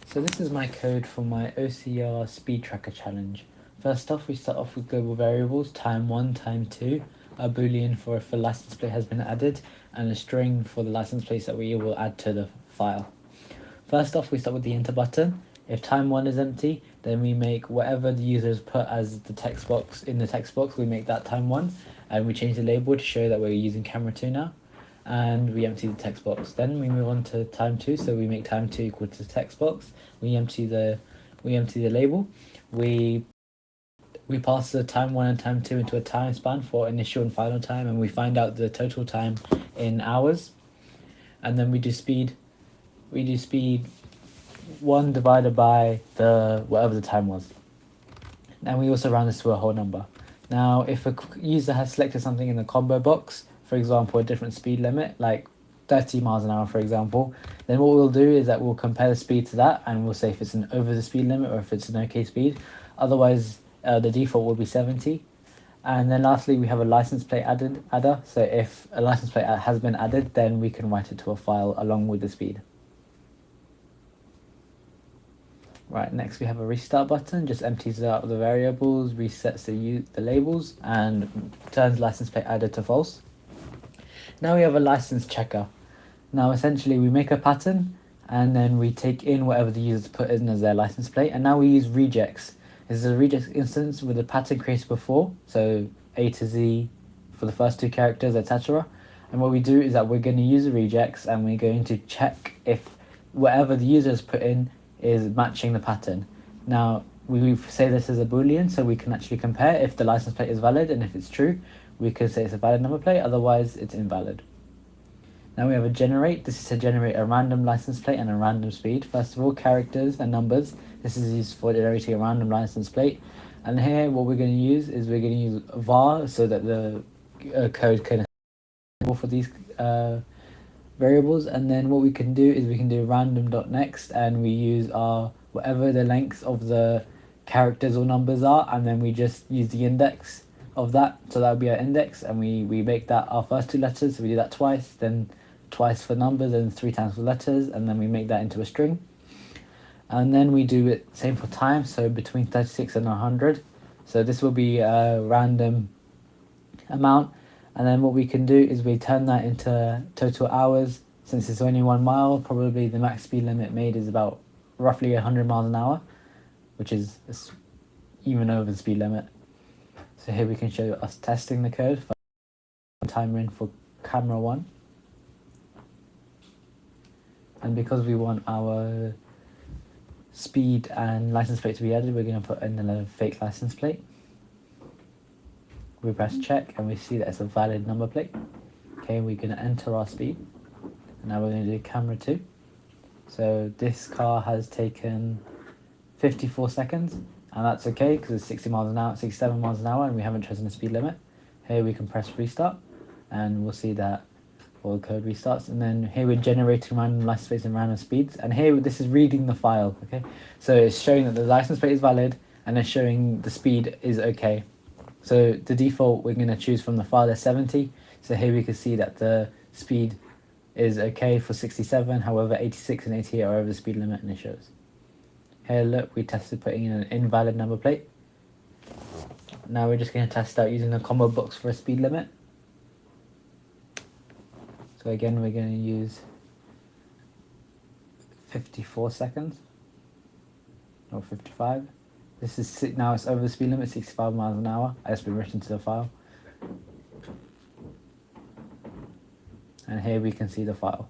So this is my code for my OCR speed tracker challenge. First off, we start off with global variables, time1, time2, a boolean for if a license plate has been added, and a string for the license plates that we will add to the file. First off, we start with the enter button. If time1 is empty, then we make whatever the user has put as the text box in the text box, we make that time1, and we change the label to show that we're using camera 2 now. And we empty the text box. Then we move on to time 2, so we make time 2 equal to the text box. We empty the label. We pass the time 1 and time 2 into a time span for initial and final time, and we find out the total time in hours. And then we do speed 1 divided by the whatever the time was. And we also round this to a whole number. Now, if a user has selected something in the combo box, for example, a different speed limit, like 30 miles an hour, for example, then what we'll do is that we'll compare the speed to that, and we'll say if it's an over the speed limit or if it's an okay speed. Otherwise, the default will be 70. And then lastly, we have a license plate adder. So if a license plate has been added, then we can write it to a file along with the speed. Right, next we have a restart button, just empties out the variables, resets the labels, and turns license plate adder to false. Now we have a license checker. Now essentially we make a pattern, and then we take in whatever the user's put in as their license plate, and now we use regex. This is a regex instance with a pattern created before, so A to Z for the first two characters, etc. And what we do is that we're going to use a regex, and we're going to check if whatever the user has put in is matching the pattern. Now we say this is a boolean, so we can actually compare if the license plate is valid, and if it's true, we can say it's a valid number plate, otherwise it's invalid. Now we have a generate. This is to generate a random license plate and a random speed. First of all, characters and numbers. This is used for generating a random license plate. And here what we're going to use is we're going to use var so that the code can for these variables. And then what we can do is we can do random.next, and we use our whatever the length of the characters or numbers are, and then we just use the index of that, so that would be our index, and we make that our first two letters, so we do that twice, then twice for numbers and 3 times for letters, and then we make that into a string. And then we do it same for time, so between 36 and 100. So this will be a random amount, and then what we can do is we turn that into total hours. Since it's only 1 mile, probably the max speed limit made is about roughly 100 miles an hour, which is even over the speed limit. So here we can show us testing the code for timer in for camera 1. And because we want our speed and license plate to be added, we're going to put in a fake license plate. We press check, and we see that it's a valid number plate. Okay, we're going to enter our speed. And now we're going to do camera 2. So this car has taken 54 seconds, and that's okay because it's 60 miles an hour, 67 miles an hour, and we haven't chosen the speed limit. Here we can press restart, and we'll see that all the code restarts. And then here we're generating random license plates and random speeds, and here this is reading the file. Okay, so it's showing that the license plate is valid, and it's showing the speed is okay. So the default we're going to choose from the file is 70. So here we can see that the speed is okay for 67, however 86 and 88 are over the speed limit, and it shows. Here look, we tested putting in an invalid number plate. Now we're just going to test out using a combo box for a speed limit. So again, we're going to use 54 seconds, or 55. This is now it's over the speed limit, 65 miles an hour. It's been written to the file. And here we can see the file.